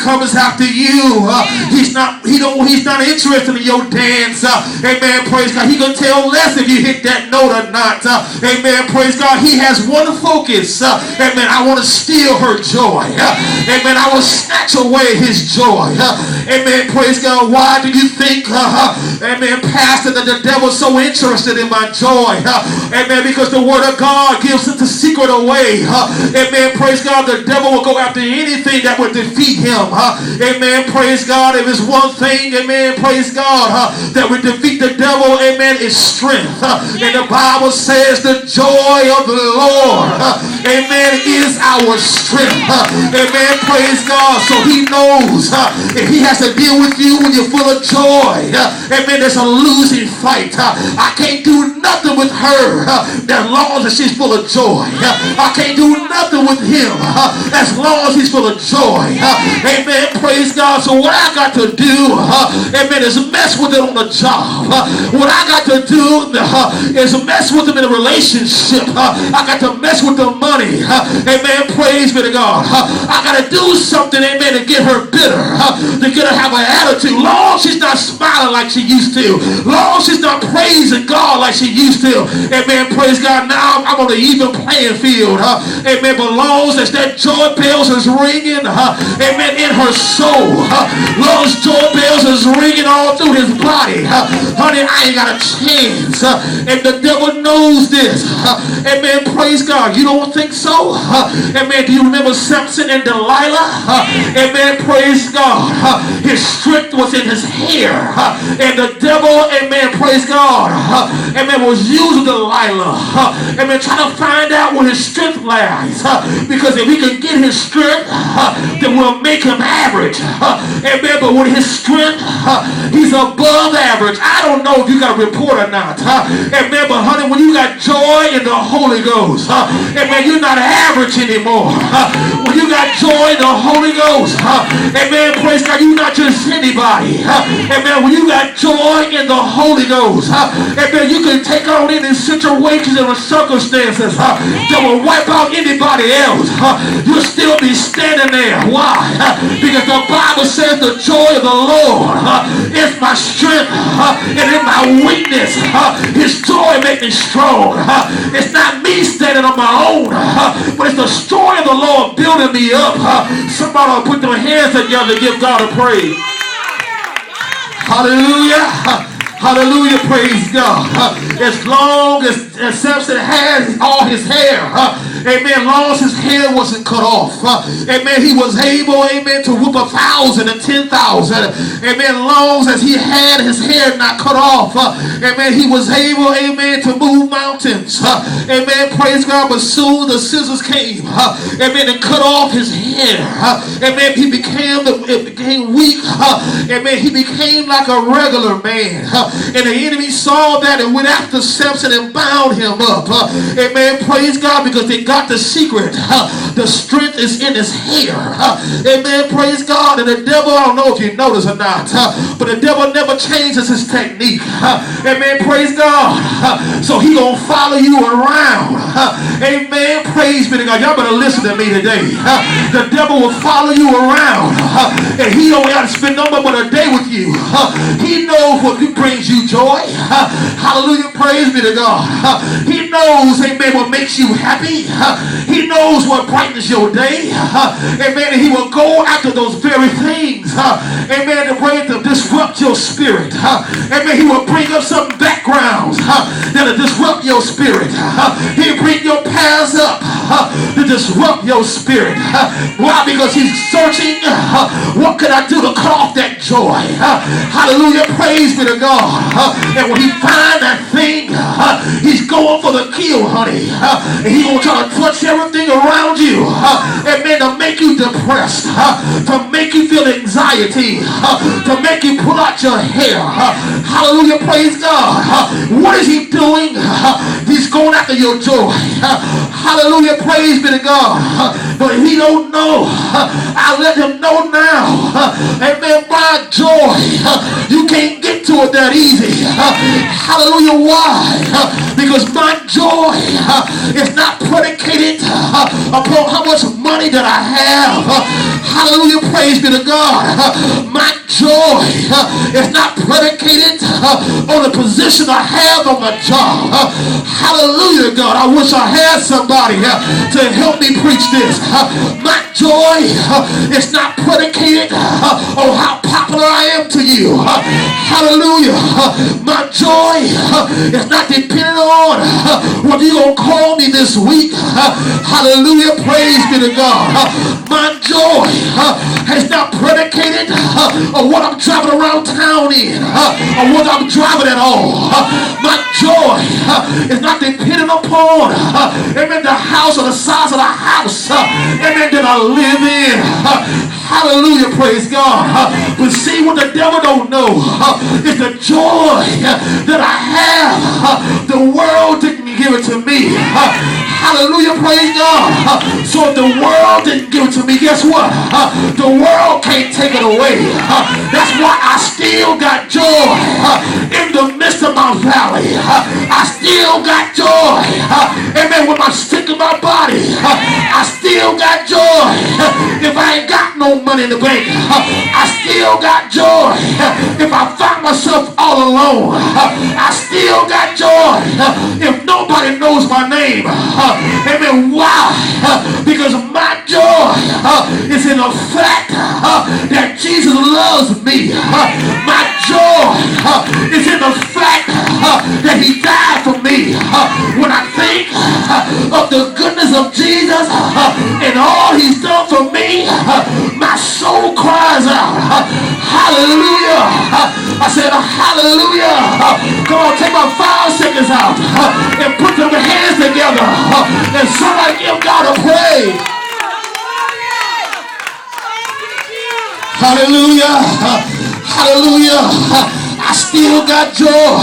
comes after you. He's not interested in your dance. Amen. Praise God. He gonna tell less if you hit that note or not. Amen. Praise God. He has one focus. Amen. I want to steal her joy. Amen. I will snatch away his joy. Amen. Praise God. Why do you think, amen, Pastor, that the devil's so interested in my joy? Amen. Because the word of God gives it the secret away. Amen. Praise God. The devil will go after anything that would defeat him. Amen. Praise God. If it's one thing, amen, praise God, that would defeat the devil, amen, is strength. And the Bible says the joy of the Lord, amen, is our strength. Amen. Praise God. So he knows if he has to deal with you when you're full of joy, amen, there's a losing fight. I can't do nothing with her as long as she's full of joy. I can't do nothing with him as long as he's full of joy. Amen. Praise God. So what I got to do, amen, is mess with it on the job. What I got to do is mess with him in a relationship. I got to mess with the money. Amen. Praise be to God. I got to do something, amen, to get her bitter, to get her have an attitude. Long she's not smiling like she used to. Long she's not praising God like she used to. Amen. Praise God. Now I'm on the even playing field. Amen. But long as that joy bells is ringing, amen, in her soul. Long as joy bells is ringing all through his body. Honey, I ain't got a chance. And the devil knows this. Amen. Praise God. You don't think so? Amen. Do you remember Samson and Delilah? Amen. Praise God. His strength was in his hair. And the devil, amen, praise God, amen, was using Delilah. Amen. Trying to find out where his strength lies. Because if he can get his strength, then we'll make him average. Amen. But with his strength, he's above average. I don't know if you got a report or not. Amen. But honey, when you got joy in the Holy Ghost, amen, you're not average anymore. When you got joy in the Holy Ghost, amen, praise God, you're not just anybody. Amen. When you got joy in the Holy Ghost, amen, you can take on any situations and circumstances that will wipe out anybody else. You'll still be standing there. Why? Because the Bible says the joy of the Lord is my strength, and in my weakness his joy makes me strong. It's not me standing on my own, but it's the joy of the Lord building me up. Somebody will put their hands together and give God a praise. Hallelujah. Hallelujah, praise God. As long as Samson had all his hair, amen, long as his hair wasn't cut off, amen, he was able, amen, to whoop 1,000 and 10,000, amen, long as he had his hair not cut off, amen, he was able, amen, to move mountains, amen, praise God. But soon the scissors came, amen, and cut off his hair, amen, he became weak, amen, he became like a regular man. And the enemy saw that and went after Samson and bound him up. Amen. Praise God, because they got the secret. The strength is in his hair. Amen. Praise God. And the devil, I don't know if you notice or not, but the devil never changes his technique. Amen. Praise God. So he gonna follow you around. Amen. Praise be to God. Y'all better listen to me today. The devil will follow you around, and he don't got to spend no more but a day with you. He knows what brings you joy. Hallelujah. Praise be to God. He knows, amen, what makes you happy. He knows what brightens your day. Amen. And he will go after those very things. Amen. To disrupt your spirit. Amen. He will bring up some backgrounds that'll disrupt your spirit. He'll bring your past up to disrupt your spirit. Why? Because he's searching, what can I do to cut off that joy? Hallelujah. Praise be to God. And when he find that thing, he's going for the kill, honey. And he's going to try to touch everything around you. Amen. To make you depressed, to make you feel anxiety, to make you pull out your hair. Hallelujah. Praise God. What is he doing? He's going after your joy. Hallelujah. Praise be to God. But he don't know. I let him know now. Amen. My joy, you can't get to to it that easy. Hallelujah. Why? Because my joy is not predicated upon how much money that I have. Hallelujah. Praise be to God. My joy is not predicated on the position I have on my job. Hallelujah, God. I wish I had somebody to help me preach this. My joy is not predicated on how popular I am to you. Hallelujah. My joy is not dependent on whether you're going to call me this week. Hallelujah. Praise be to God. My joy is not predicated on what I'm driving around town in or whether I'm driving at all. My joy is not dependent upon, amen, the house or the size of the house, amen, that I live in. Hallelujah, praise God. But see, what the devil don't know is the joy that I have. The world didn't give it to me. Hallelujah, praise God. So if the world didn't give it to me, guess what? The world can't take it away. That's why I still got joy in the midst of my valley. I still got joy. Amen. When I'm sick in my body, I still got joy. If I ain't got no money in the bank, I still got joy. If I find myself all alone, I still got joy. If nobody knows my name, amen. Why? Because my joy is in the fact that Jesus loves me. My joy is in the fact that he died for me. When I think of the goodness of Jesus and all he's done for me, my soul cries out, hallelujah. I said, hallelujah. Come on, take my 5 seconds out and put them hands together and somebody give God a praise. Hallelujah. Hallelujah. I still got joy.